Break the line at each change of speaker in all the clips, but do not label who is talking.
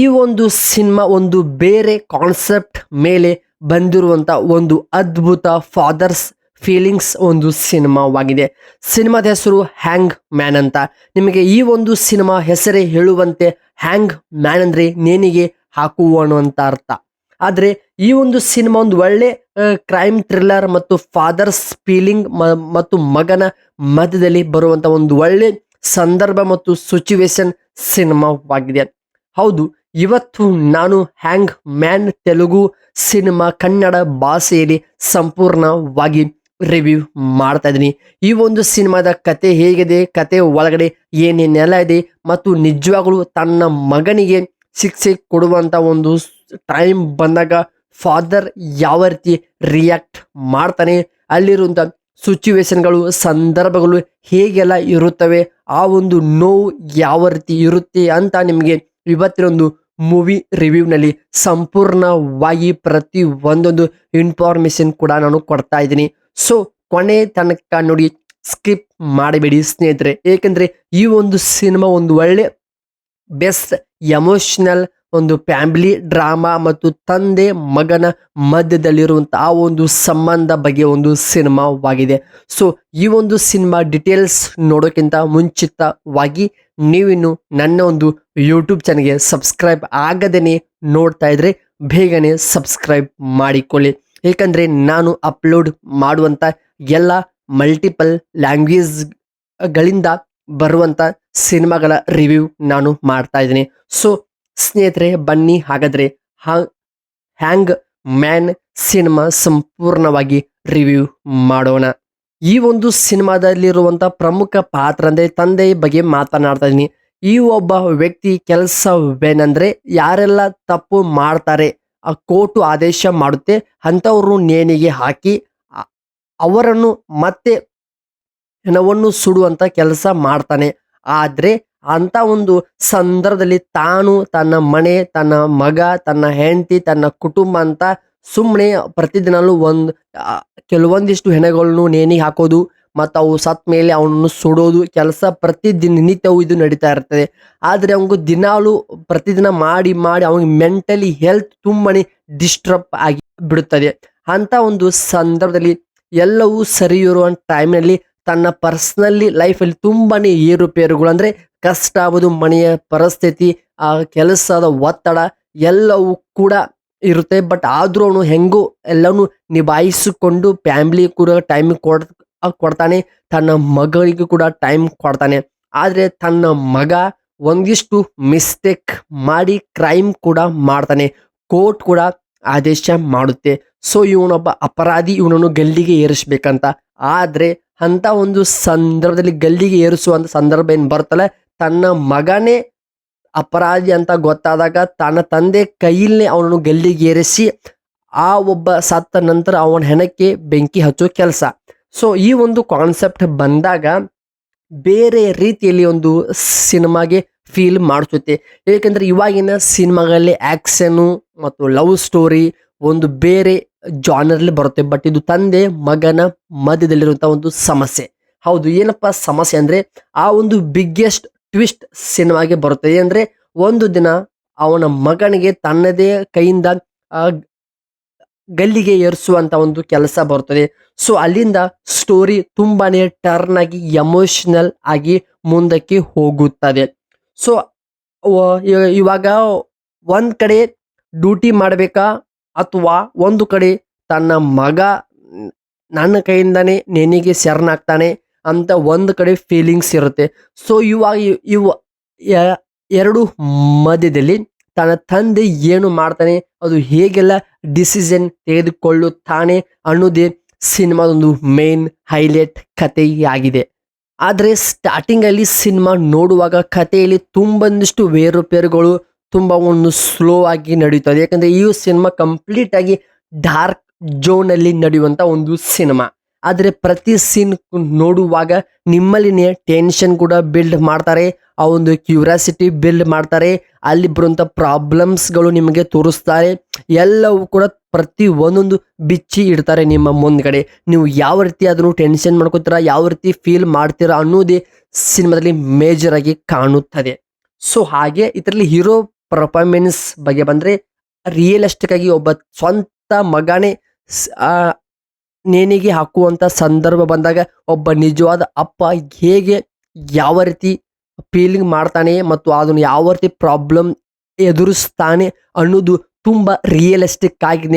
ಈ ಒಂದು ಸಿನಿಮಾ ಒಂದು ಬೇರೆ ಕಾನ್ಸೆಪ್ಟ್ ಮೇಲೆ ಬಂದಿರುವಂತ ಒಂದು ಅದ್ಭುತ ಫಾದರ್ಸ್ ಫೀಲಿಂಗ್ಸ್ ಒಂದು ಸಿನಿಮಾವಾಗಿದೆ. ಸಿನಿಮಾದ ಹೆಸರು ಹ್ಯಾಂಗ್ ಮ್ಯಾನ್ ಅಂತ. ನಿಮಗೆ ಈ ಒಂದು ಸಿನಿಮಾ ಹೆಸರೇ ಹೇಳುವಂತೆ ಹ್ಯಾಂಗ್ ಮ್ಯಾನ್ ಅಂದ್ರೆ ನೇಣಿಗೆ ಹಾಕುವವನು ಅಂತ ಅರ್ಥ. ಆದ್ರೆ ಈ ಒಂದು ಸಿನಿಮಾ ಒಂದು ಒಳ್ಳೆ ಕ್ರೈಮ್ ಥ್ರಿಲ್ಲರ್ ಮತ್ತು ಫಾದರ್ಸ್ ಫೀಲಿಂಗ್ ಮತ್ತು ಮಗನ ಮಧ್ಯದಲ್ಲಿ ಬರುವಂತ ಒಂದು ಒಳ್ಳೆ ಸಂದರ್ಭ ಮತ್ತು ಸಿಚುವೇಶನ್ ಸಿನಿಮಾವಾಗಿದೆ. ಹೌದು, ಇವತ್ತು ನಾನು ಹ್ಯಾಂಗ್ ಮ್ಯಾನ್ ತೆಲುಗು ಸಿನಿಮಾ ಕನ್ನಡ ಭಾಷೆಯಲ್ಲಿ ಸಂಪೂರ್ಣವಾಗಿ ರಿವ್ಯೂ ಮಾಡ್ತಾ ಇದ್ದೀನಿ. ಈ ಒಂದು ಸಿನಿಮಾದ ಕತೆ ಹೇಗಿದೆ, ಕತೆ ಒಳಗಡೆ ಏನೇನೆಲ್ಲ ಇದೆ ಮತ್ತು ನಿಜವಾಗ್ಲೂ ತನ್ನ ಮಗನಿಗೆ ಶಿಕ್ಷೆ ಕೊಡುವಂತ ಒಂದು ಟೈಮ್ ಬಂದಾಗ ಫಾದರ್ ಯಾವ ರೀತಿ ರಿಯಾಕ್ಟ್ ಮಾಡ್ತಾನೆ, ಅಲ್ಲಿರುವಂತ ಸಿಚುವೇಶನ್ಗಳು ಸಂದರ್ಭಗಳು ಹೇಗೆಲ್ಲ ಇರುತ್ತವೆ, ಆ ಒಂದು ನೋವು ಯಾವ ರೀತಿ ಇರುತ್ತೆ ಅಂತ ನಿಮಗೆ ಇವತ್ತಿನ ಒಂದು ಮೂವಿ ರಿವ್ಯೂನಲ್ಲಿ ಸಂಪೂರ್ಣವಾಗಿ ಪ್ರತಿ ಒಂದೊಂದು ಇನ್ಫಾರ್ಮೇಶನ್ ಕೂಡ ನಾನು ಕೊಡ್ತಾ ಇದ್ದೀನಿ. ಸೊ ಕೊನೆ ತನಕ ನೋಡಿ, ಸ್ಕಿಪ್ ಮಾಡಬೇಡಿ ಸ್ನೇಹಿತರೆ. ಏಕೆಂದ್ರೆ ಈ ಒಂದು ಸಿನಿಮಾ ಒಂದು ಒಳ್ಳೆ ಬೆಸ್ಟ್ ಎಮೋಷನಲ್ ಒಂದು ಫ್ಯಾಮಿಲಿ ಡ್ರಾಮಾ ಮತ್ತು ತಂದೆ ಮಗನ ಮಧ್ಯದಲ್ಲಿರುವಂತಹ ಆ ಒಂದು ಸಂಬಂಧ ಬಗ್ಗೆ ಒಂದು ಸಿನಿಮಾವಾಗಿದೆ. ಸೊ ಈ ಒಂದು ಸಿನಿಮಾ ಡೀಟೇಲ್ಸ್ ನೋಡೋಕ್ಕಿಂತ ಮುಂಚಿತವಾಗಿ ನೀವಿನ್ನು ನನ್ನ ಒಂದು ಯೂಟ್ಯೂಬ್ ಚಾನಲ್ಗೆ ಸಬ್ಸ್ಕ್ರೈಬ್ ಆಗದೇನೆ ನೋಡ್ತಾ ಇದ್ರೆ ಬೇಗನೆ ಸಬ್ಸ್ಕ್ರೈಬ್ ಮಾಡಿಕೊಳ್ಳಿ. ಏಕೆಂದರೆ ನಾನು ಅಪ್ಲೋಡ್ ಮಾಡುವಂಥ ಎಲ್ಲ ಮಲ್ಟಿಪಲ್ ಲ್ಯಾಂಗ್ವೇಜ್ಗಳಿಂದ ಬರುವಂಥ ಸಿನಿಮಾಗಳ ರಿವ್ಯೂ ನಾನು ಮಾಡ್ತಾ ಇದ್ದೀನಿ. ಸೊ ಸ್ನೇಹಿತರೆ, ಬನ್ನಿ ಹಾಗಾದರೆ ಹ್ಯಾಂಗ್ ಮ್ಯಾನ್ ಸಿನಿಮಾ ಸಂಪೂರ್ಣವಾಗಿ ರಿವ್ಯೂ ಮಾಡೋಣ. ಈ ಒಂದು ಸಿನಿಮಾದಲ್ಲಿರುವಂಥ ಪ್ರಮುಖ ಪಾತ್ರ ಅಂದರೆ ತಂದೆಯ ಬಗ್ಗೆ ಮಾತನಾಡ್ತಾ ಇದ್ದೀನಿ. ಈ ಒಬ್ಬ ವ್ಯಕ್ತಿ ಕೆಲಸವೇನೆಂದರೆ, ಯಾರೆಲ್ಲ ತಪ್ಪು ಮಾಡ್ತಾರೆ ಆ ಕೋರ್ಟು ಆದೇಶ ಮಾಡುತ್ತೆ ಅಂಥವ್ರು ನೇಣಿಗೆ ಹಾಕಿ ಅವರನ್ನು ಮತ್ತೆ ಹೆಣವನ್ನು ಸುಡುವಂತ ಕೆಲಸ ಮಾಡ್ತಾನೆ. ಆದ್ರೆ ಅಂತ ಒಂದು ಸಂದರ್ಭದಲ್ಲಿ ತಾನು ತನ್ನ ಮನೆ, ತನ್ನ ಮಗ, ತನ್ನ ಹೆಂಡತಿ, ತನ್ನ ಕುಟುಂಬ ಅಂತ ಸುಮ್ಮನೆ ಪ್ರತಿದಿನಲ್ಲೂ ಕೆಲವೊಂದಿಷ್ಟು ಹೆಣಗಳನ್ನು ನೇಣಿಗೆ ಹಾಕೋದು ಮತ್ತು ಅವು ಸತ್ ಮೇಲೆ ಅವನನ್ನು ಸುಡೋದು ಕೆಲಸ ಪ್ರತಿದಿನನಿತ್ಯವೂ ಇದು ನಡೀತಾ ಇರ್ತದೆ. ಆದರೆ ಅವನಿಗೆ ದಿನಾಲು ಪ್ರತಿದಿನ ಮಾಡಿ ಮಾಡಿ ಅವನಿಗೆ ಮೆಂಟಲಿ ಹೆಲ್ತ್ ತುಂಬಾನೇ ಡಿಸ್ಟರ್ಬ್ ಆಗಿ ಬಿಡುತ್ತದೆ. ಅಂತ ಒಂದು ಸಂದರ್ಭದಲ್ಲಿ ಎಲ್ಲವೂ ಸರಿ ಇರುವ ಟೈಮ್ನಲ್ಲಿ ತನ್ನ ಪರ್ಸ್ನಲಿ ಲೈಫಲ್ಲಿ ತುಂಬಾನೇ ಏರುಪೇರುಗಳು ಅಂದರೆ ಕಷ್ಟ ಆಗೋದು, ಮನೆಯ ಪರಿಸ್ಥಿತಿ, ಆ ಕೆಲಸದ ಒತ್ತಡ ಎಲ್ಲವೂ ಕೂಡ ಇರುತ್ತೆ. ಬಟ್ ಆದ್ರೂ ಅವನು ಹೆಂಗೂ ಎಲ್ಲನೂ ನಿಭಾಯಿಸಿಕೊಂಡು ಫ್ಯಾಮಿಲಿ ಕೂಡ ಟೈಮ್ ಕೊಡ್ತಾನೆ, ತನ್ನ ಮಗಳಿಗೆ ಕೂಡ ಟೈಮ್ ಕೊಡ್ತಾನೆ. ಆದ್ರೆ ತನ್ನ ಮಗ ಒಂದಿಷ್ಟು ಮಿಸ್ಟೇಕ್ ಮಾಡಿ ಕ್ರೈಮ್ ಕೂಡ ಮಾಡ್ತಾನೆ. ಕೋರ್ಟ್ ಕೂಡ ಆದೇಶ ಮಾಡುತ್ತೆ. ಸೊ ಇವನೊಬ್ಬ ಅಪರಾಧಿ, ಇವನನ್ನು ಗಲ್ಲಿಗೆ ಏರಿಸ್ಬೇಕಂತ. ಆದ್ರೆ ಅಂತ ಒಂದು ಸಂದರ್ಭದಲ್ಲಿ ಗಲ್ಲಿಗೆ ಏರಿಸುವಂತ ಸಂದರ್ಭ ಏನ್ ಬರ್ತಲ್ಲ, ತನ್ನ ಮಗನೇ ಅಪರಾಧಿ ಅಂತ ಗೊತ್ತಾದಾಗ ತನ್ನ ತಂದೆ ಕೈಯಲ್ಲೇ ಅವನನ್ನು ಗಲ್ಲಿಗೆ ಏರಿಸಿ ಆ ಒಬ್ಬ ಸತ್ತ ನಂತರ ಅವನ ಹೆಣಕ್ಕೆ ಬೆಂಕಿ ಹಚ್ಚೋ ಕೆಲಸ. ಸೊ ಈ ಒಂದು ಕಾನ್ಸೆಪ್ಟ್ ಬಂದಾಗ ಬೇರೆ ರೀತಿಯಲ್ಲಿ ಒಂದು ಸಿನಿಮಾಗೆ ಫೀಲ್ ಮಾಡಿಸುತ್ತೆ. ಏಕೆಂದ್ರೆ ಇವಾಗಿನ ಸಿನಿಮಾಗಳಲ್ಲಿ ಆಕ್ಷನ್ ಮತ್ತು ಲವ್ ಸ್ಟೋರಿ ಒಂದು ಬೇರೆ ಜಾನರ್ಲಿ ಬರುತ್ತೆ. ಬಟ್ ಇದು ತಂದೆ ಮಗನ ಮಧ್ಯದಲ್ಲಿರುವಂತಹ ಒಂದು ಸಮಸ್ಯೆ. ಹೌದು, ಏನಪ್ಪ ಸಮಸ್ಯೆ ಅಂದ್ರೆ ಆ ಒಂದು ಬಿಗ್ಗೆಸ್ಟ್ ಟ್ವಿಸ್ಟ್ ಸಿನಿಮಾಗೆ ಬರುತ್ತೆ. ಅಂದ್ರೆ ಒಂದು ದಿನ ಅವನ ಮಗನಿಗೆ ತನ್ನದೇ ಕೈಯಿಂದ ಗಲ್ಲಿಗೆ ಏರಿಸುವಂತ ಒಂದು ಕೆಲಸ ಬರುತ್ತದೆ. ಸೊ ಅಲ್ಲಿಂದ ಸ್ಟೋರಿ ತುಂಬಾನೇ ಟರ್ನ್ ಆಗಿ ಎಮೋಷನಲ್ ಆಗಿ ಮುಂದಕ್ಕೆ ಹೋಗುತ್ತದೆ. ಸೊ ಇವಾಗ ಒಂದ್ ಕಡೆ ಡ್ಯೂಟಿ ಮಾಡಬೇಕಾ ಅಥವಾ ಒಂದು ಕಡೆ ತನ್ನ ಮಗ ನನ್ನ ಕೈಯಿಂದಾನೇ ನೇಣಿಗೆ ಶರಣಾಗ್ತಾನೆ ಅಂತ ಒಂದು ಕಡೆ ಫೀಲಿಂಗ್ಸ್ ಇರುತ್ತೆ. ಸೊ ಇವು ಎರಡು ಮಧ್ಯದಲ್ಲಿ ತನ್ನ ತಂದೆ ಏನು ಮಾಡ್ತಾನೆ, ಅದು ಹೇಗೆಲ್ಲ ಡಿಸಿಷನ್ ತೆಗೆದುಕೊಳ್ಳುತ್ತಾನೆ ಅನ್ನೋದೇ ಸಿನಿಮಾದೊಂದು ಮೇನ್ ಹೈಲೈಟ್ ಕಥೆಯಾಗಿದೆ. ಆದರೆ ಸ್ಟಾರ್ಟಿಂಗ್ ಅಲ್ಲಿ ಸಿನಿಮಾ ನೋಡುವಾಗ ಕಥೆಯಲ್ಲಿ ತುಂಬೊಂದಿಷ್ಟು ಏರುಪೇರುಗಳು ತುಂಬ ಒಂದು ಸ್ಲೋ ಆಗಿ ನಡೆಯುತ್ತದೆ. ಯಾಕಂದ್ರೆ ಈ ಸಿನಿಮಾ ಕಂಪ್ಲೀಟ್ ಆಗಿ ಡಾರ್ಕ್ ಝೋನ್ ಅಲ್ಲಿ ನಡೆಯುವಂತ ಒಂದು ಸಿನಿಮಾ. ಆದರೆ ಪ್ರತಿ ಸೀನ್ ನೋಡುವಾಗ ನಿಮ್ಮಲ್ಲಿನೇ ಟೆನ್ಷನ್ ಕೂಡ ಬಿಲ್ಡ್ ಮಾಡ್ತಾರೆ, ಆ ಒಂದು ಕ್ಯೂರಿಯಾಸಿಟಿ ಬಿಲ್ಡ್ ಮಾಡ್ತಾರೆ, ಅಲ್ಲಿ ಬರುವಂತ ಪ್ರಾಬ್ಲಮ್ಸ್ಗಳು ನಿಮಗೆ ತೋರಿಸ್ತಾರೆ. ಎಲ್ಲವೂ ಕೂಡ ಪ್ರತಿ ಒಂದೊಂದು ಬಿಚ್ಚಿ ಇಡ್ತಾರೆ ನಿಮ್ಮ ಮುಂದ್ಗಡೆ. ನೀವು ಯಾವ ರೀತಿ ಅದನ್ನು ಟೆನ್ಷನ್ ಮಾಡ್ಕೋತೀರಾ, ಯಾವ ರೀತಿ ಫೀಲ್ ಮಾಡ್ತೀರಾ ಅನ್ನೋದೇ ಸಿನಿಮಾದಲ್ಲಿ ಮೇಜರ್ ಆಗಿ ಕಾಣುತ್ತದೆ. ಸೊ ಹಾಗೆ ಇದರಲ್ಲಿ ಹೀರೋ ಪರ್ಫಾರ್ಮೆನ್ಸ್ ಬಗ್ಗೆ ಬಂದರೆ ರಿಯಲಿಸ್ಟಿಕ್ ಆಗಿ ಒಬ್ಬ ಸ್ವಂತ ಮಗನೇ ನೇಣಿಗೆ ಹಾಕುವಂಥ ಸಂದರ್ಭ ಬಂದಾಗ ಒಬ್ಬ ನಿಜವಾದ ಅಪ್ಪ ಹೇಗೆ ಯಾವ ರೀತಿ ಫೀಲಿಂಗ್ ಮಾಡ್ತಾನೆ ಮತ್ತು ಅದನ್ನು ಯಾವ ರೀತಿ ಪ್ರಾಬ್ಲಮ್ ಎದುರಿಸ್ತಾನೆ ಅನ್ನೋದು ತುಂಬ ರಿಯಲಿಸ್ಟಿಕ್ ಆಗಿ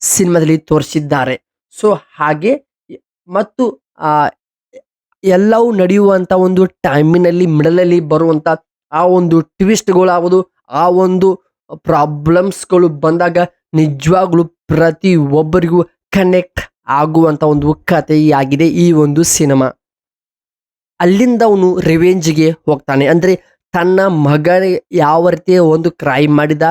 ಸಿನಿಮಾದಲ್ಲಿ ತೋರಿಸಿದ್ದಾರೆ. ಸೊ ಹಾಗೆ ಮತ್ತು ಆ ಎಲ್ಲವೂ ನಡೆಯುವಂಥ ಒಂದು ಟೈಮಿನಲ್ಲಿ ಮಿಡಲಲ್ಲಿ ಬರುವಂಥ ಆ ಒಂದು ಟ್ವಿಸ್ಟ್ಗಳಾಗೋದು, ಆ ಒಂದು ಪ್ರಾಬ್ಲಮ್ಸ್ಗಳು ಬಂದಾಗ ನಿಜವಾಗ್ಲೂ ಪ್ರತಿ ಒಬ್ಬರಿಗೂ ಕನೆಕ್ಟ್ ಆಗುವಂಥ ಒಂದು ಕಥೆಯಾಗಿದೆ ಈ ಒಂದು ಸಿನಿಮಾ. ಅಲ್ಲಿಂದ ಅವನು ರಿವೆಂಜ್ಗೆ ಹೋಗ್ತಾನೆ. ಅಂದರೆ ತನ್ನ ಮಗ ಯಾವ ರೀತಿ ಒಂದು ಕ್ರೈಮ್ ಮಾಡಿದ,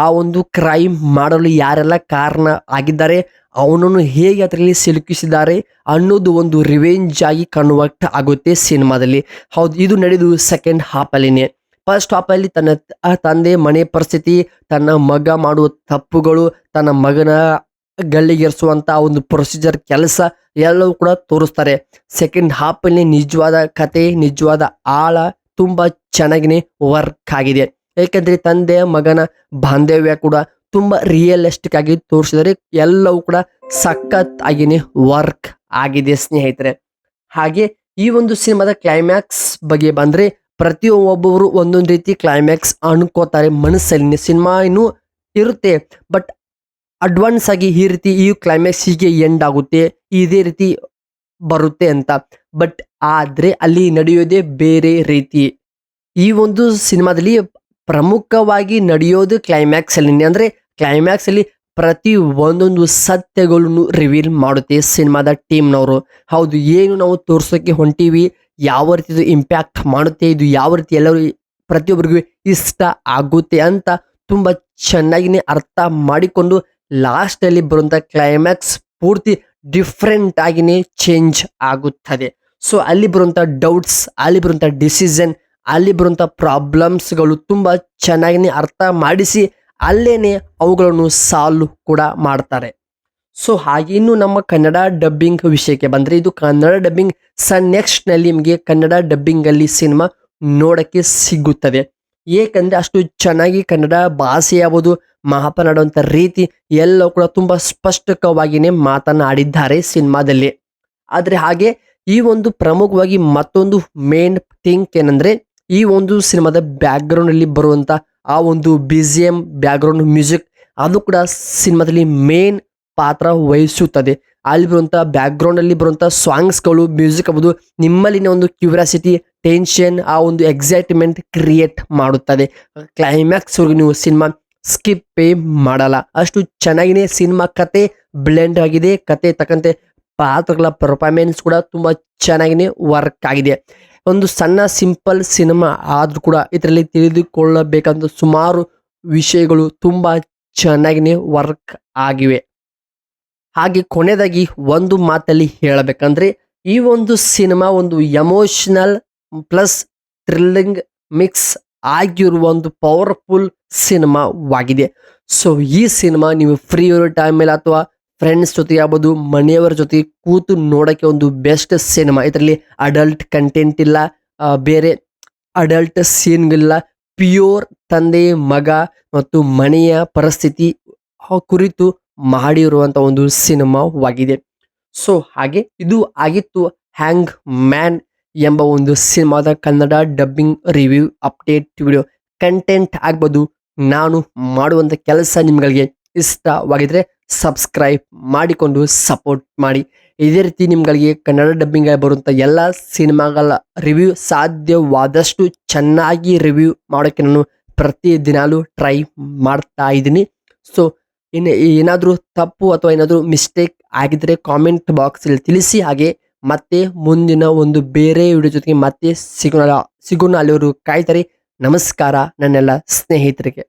ಆ ಒಂದು ಕ್ರೈಮ್ ಮಾಡಲು ಯಾರೆಲ್ಲ ಕಾರಣ ಆಗಿದ್ದಾರೆ, ಅವನನ್ನು ಹೇಗೆ ಅದರಲ್ಲಿ ಸಿಲುಕಿಸಿದ್ದಾರೆ ಅನ್ನೋದು ಒಂದು ರಿವೆಂಜ್ ಆಗಿ ಕನ್ವರ್ಟ್ ಆಗುತ್ತೆ ಸಿನಿಮಾದಲ್ಲಿ. ಹೌದು, ಇದು ನಡೆದು ಸೆಕೆಂಡ್ ಹಾಫಲ್ಲಿನೇ. ಫಸ್ಟ್ ಹಾಫಲ್ಲಿ ತನ್ನ ತಂದೆ ಮನೆ ಪರಿಸ್ಥಿತಿ, ತನ್ನ ಮಗ ಮಾಡುವ ತಪ್ಪುಗಳು, ತನ್ನ ಮಗನ ಗಲ್ಲಿಗೇರಿಸುವಂಥ ಒಂದು ಪ್ರೊಸೀಜರ್ ಕೆಲಸ ಎಲ್ಲವೂ ಕೂಡ ತೋರಿಸ್ತಾರೆ. ಸೆಕೆಂಡ್ ಹಾಫಲ್ಲಿ ನಿಜವಾದ ಕತೆ, ನಿಜವಾದ ಆಳ ತುಂಬ ಚೆನ್ನಾಗಿನೇ ವರ್ಕ್ ಆಗಿದೆ. ಏಕೆಂದರೆ ತಂದೆ ಮಗನ ಬಾಂಧವ್ಯ ಕೂಡ ತುಂಬ ರಿಯಲಿಸ್ಟಿಕ್ ಆಗಿ ತೋರಿಸಿದರೆ ಎಲ್ಲವೂ ಕೂಡ ಸಖತ್ ಆಗಿನೇ ವರ್ಕ್ ಆಗಿದೆ ಸ್ನೇಹಿತರೆ. ಹಾಗೆ ಈ ಒಂದು ಸಿನಿಮಾದ ಕ್ಲೈಮ್ಯಾಕ್ಸ್ ಬಗ್ಗೆ ಬಂದರೆ ಪ್ರತಿಯೊಬ್ಬರು ಒಂದೊಂದು ರೀತಿ ಕ್ಲೈಮ್ಯಾಕ್ಸ್ ಅನ್ಕೋತಾರೆ ಮನಸ್ಸಲ್ಲಿ. ಸಿನಿಮಾ ಇನ್ನೂ ಇರುತ್ತೆ, ಬಟ್ ಅಡ್ವಾನ್ಸ್ ಆಗಿ ಈ ಕ್ಲೈಮ್ಯಾಕ್ಸ್ ಹೀಗೆ ಎಂಡ್ ಆಗುತ್ತೆ, ಇದೇ ರೀತಿ ಬರುತ್ತೆ ಅಂತ. ಬಟ್ ಆದರೆ ಅಲ್ಲಿ ನಡೆಯೋದೇ ಬೇರೆ ರೀತಿ. ಈ ಒಂದು ಸಿನಿಮಾದಲ್ಲಿ ಪ್ರಮುಖವಾಗಿ ನಡೆಯೋದು ಕ್ಲೈಮ್ಯಾಕ್ಸ್ ಅಲ್ಲಿ. ಅಂದರೆ ಕ್ಲೈಮ್ಯಾಕ್ಸ್ ಅಲ್ಲಿ ಪ್ರತಿ ಒಂದೊಂದು ಸತ್ಯಗಳನ್ನು ರಿವೀಲ್ ಮಾಡುತ್ತೆ ಸಿನಿಮಾದ ಟೀಮ್ನವರು. ಹೌದು, ಏನು ನಾವು ತೋರ್ಸೋಕೆ ಹೊಂಟೀವಿ, ಯಾವ ರೀತಿ ಇದು ಇಂಪ್ಯಾಕ್ಟ್ ಮಾಡುತ್ತೆ, ಇದು ಯಾವ ರೀತಿ ಎಲ್ಲರೂ ಪ್ರತಿಯೊಬ್ಬರಿಗೂ ಇಷ್ಟ ಆಗುತ್ತೆ ಅಂತ ತುಂಬ ಚೆನ್ನಾಗಿನೇ ಅರ್ಥ ಮಾಡಿಕೊಂಡು ಲಾಸ್ಟಲ್ಲಿ ಬರುವಂಥ ಕ್ಲೈಮ್ಯಾಕ್ಸ್ ಪೂರ್ತಿ ಡಿಫ್ರೆಂಟ್ ಆಗಿನೇ ಚೇಂಜ್ ಆಗುತ್ತದೆ. ಸೊ ಅಲ್ಲಿ ಬರುವಂಥ ಡೌಟ್ಸ್, ಅಲ್ಲಿ ಬರುವಂಥ ಡಿಸಿಷನ್, ಅಲ್ಲಿ ಬರುವಂಥ ಪ್ರಾಬ್ಲಮ್ಸ್ಗಳು ತುಂಬ ಚೆನ್ನಾಗಿನೇ ಅರ್ಥ ಮಾಡಿಸಿ ಅಲ್ಲೇನೆ ಅವುಗಳನ್ನು ಸಾಲ್ವ್ ಕೂಡ ಮಾಡ್ತಾರೆ. ಸೊ ಹಾಗೆ ಇನ್ನು ನಮ್ಮ ಕನ್ನಡ ಡಬ್ಬಿಂಗ್ ವಿಷಯಕ್ಕೆ ಬಂದರೆ, ಇದು ಕನ್ನಡ ಡಬ್ಬಿಂಗ್ ನೆಕ್ಸ್ಟ್ನಲ್ಲಿ ನಿಮಗೆ ಕನ್ನಡ ಡಬ್ಬಿಂಗಲ್ಲಿ ಸಿನಿಮಾ ನೋಡೋಕ್ಕೆ ಸಿಗುತ್ತದೆ. ಏಕೆಂದರೆ ಅಷ್ಟು ಚೆನ್ನಾಗಿ ಕನ್ನಡ ಭಾಷೆ ಯಾವುದು, ಮಾತನಾಡುವಂಥ ರೀತಿ ಎಲ್ಲವೂ ಕೂಡ ತುಂಬ ಸ್ಪಷ್ಟವಾಗಿಯೇ ಮಾತನಾಡಿದ್ದಾರೆ ಸಿನಿಮಾದಲ್ಲಿ. ಆದರೆ ಹಾಗೆ ಈ ಒಂದು ಪ್ರಮುಖವಾಗಿ ಮತ್ತೊಂದು ಮೇನ್ ಥಿಂಕ್ ಏನಂದರೆ, ಈ ಒಂದು ಸಿನಿಮಾದ ಬ್ಯಾಕ್ಗ್ರೌಂಡಲ್ಲಿ ಬರುವಂಥ ಆ ಒಂದು BGM ಬ್ಯಾಕ್ಗ್ರೌಂಡ್ ಮ್ಯೂಸಿಕ್ ಅದು ಕೂಡ ಸಿನಿಮಾದಲ್ಲಿ ಮೇನ್ ಪಾತ್ರ ವಹಿಸುತ್ತದೆ. ಅಲ್ಲಿ ಬರುವಂಥ ಬ್ಯಾಕ್ಗ್ರೌಂಡಲ್ಲಿ ಬರುವಂಥ ಸಾಂಗ್ಸ್ಗಳು, ಮ್ಯೂಸಿಕ್ ಆಗ್ಬೋದು, ನಿಮ್ಮಲ್ಲಿನ ಒಂದು ಕ್ಯೂರಿಯಾಸಿಟಿ, ಟೆನ್ಷನ್, ಆ ಒಂದು ಎಕ್ಸೈಟ್ಮೆಂಟ್ ಕ್ರಿಯೇಟ್ ಮಾಡುತ್ತದೆ. ಕ್ಲೈಮ್ಯಾಕ್ಸ್ವರೆಗೂ ನೀವು ಸಿನಿಮಾ ಸ್ಕಿಪ್ಪೇ ಮಾಡಲ್ಲ, ಅಷ್ಟು ಚೆನ್ನಾಗಿನೇ ಸಿನಿಮಾ ಕತೆ ಬ್ಲೆಂಡ್ ಆಗಿದೆ. ಕತೆ ತಕ್ಕಂತೆ ಪಾತ್ರಗಳ ಪರ್ಫಾರ್ಮೆನ್ಸ್ ಕೂಡ ತುಂಬ ಚೆನ್ನಾಗಿನೇ ವರ್ಕ್ ಆಗಿದೆ. ಒಂದು ಸಣ್ಣ ಸಿಂಪಲ್ ಸಿನಿಮಾ ಆದರೂ ಕೂಡ ಇದರಲ್ಲಿ ತಿಳಿದುಕೊಳ್ಳಬೇಕಂತ ಸುಮಾರು ವಿಷಯಗಳು ತುಂಬ ಚೆನ್ನಾಗಿನೇ ವರ್ಕ್ ಆಗಿವೆ. ಹಾಗೆ ಕೊನೆಯದಾಗಿ ಒಂದು ಮಾತಲ್ಲಿ ಹೇಳಬೇಕಂದ್ರೆ, ಈ ಒಂದು ಸಿನಿಮಾ ಒಂದು ಎಮೋಷನಲ್ ಪ್ಲಸ್ ಥ್ರಿಲ್ಲಿಂಗ್ ಮಿಕ್ಸ್ ಆಗಿರುವ ಒಂದು ಪವರ್ಫುಲ್ ಸಿನಿಮಾವಾಗಿದೆ. ಸೊ ಈ ಸಿನಿಮಾ ನೀವು ಫ್ರೀ ಇರೋ ಟೈಮಲ್ಲಿ ಅಥವಾ ಫ್ರೆಂಡ್ಸ್ ಜೊತೆ ಆಗ್ಬೋದು, ಮನೆಯವರ ಜೊತೆ ಕೂತು ನೋಡೋಕ್ಕೆ ಒಂದು ಬೆಸ್ಟ್ ಸಿನಿಮಾ. ಇದರಲ್ಲಿ ಅಡಲ್ಟ್ ಕಂಟೆಂಟ್ ಇಲ್ಲ, ಬೇರೆ ಅಡಲ್ಟ್ ಸೀನ್ಗಳಿಲ್ಲ. ಪ್ಯೂರ್ ತಂದೆ ಮಗ ಮತ್ತು ಮನೆಯ ಪರಿಸ್ಥಿತಿ ಕುರಿತು ಮಾಡಿರುವಂಥ ಒಂದು ಸಿನಿಮಾವಾಗಿದೆ. ಸೊ ಹಾಗೆ ಇದು ಆಗಿತ್ತು ಹ್ಯಾಂಗ್ ಮ್ಯಾನ್ ಎಂಬ ಒಂದು ಸಿನಿಮಾದ Kannada dubbing review update video. Content ಆಗ್ಬೋದು, ನಾನು ಮಾಡುವಂಥ ಕೆಲಸ ನಿಮ್ಗಳಿಗೆ ಇಷ್ಟವಾಗಿದ್ರೆ ಸಬ್ಸ್ಕ್ರೈಬ್ ಮಾಡಿಕೊಂಡು ಸಪೋರ್ಟ್ ಮಾಡಿ. ಇದೇ ರೀತಿ ನಿಮ್ಗಳಿಗೆ ಕನ್ನಡ ಡಬ್ಬಿಂಗ್ ಬರುವಂಥ ಎಲ್ಲ ಸಿನಿಮಾಗಳ ರಿವ್ಯೂ ಸಾಧ್ಯವಾದಷ್ಟು ಚೆನ್ನಾಗಿ ರಿವ್ಯೂ ಮಾಡೋಕ್ಕೆ ನಾನು ಪ್ರತಿದಿನಾಲೂ ಟ್ರೈ ಮಾಡ್ತಾ ಇದ್ದೀನಿ. ಸೊ ಏನಾದರೂ ತಪ್ಪು ಅಥವಾ ಏನಾದರೂ ಮಿಸ್ಟೇಕ್ ಆಗಿದ್ರೆ ಕಾಮೆಂಟ್ ಬಾಕ್ಸಲ್ಲಿ ತಿಳಿಸಿ. ಹಾಗೆ ಮತ್ತೆ ಮುಂದಿನ ಒಂದು ಬೇರೆ ವಿಡಿಯೋ ಜೊತೆಗೆ ಮತ್ತೆ ಸಿಗೋಣ. ಅಲ್ಲಿವರು ಕಾಯ್ತಾರೆ. ನಮಸ್ಕಾರ ನನ್ನೆಲ್ಲ ಸ್ನೇಹಿತರಿಗೆ.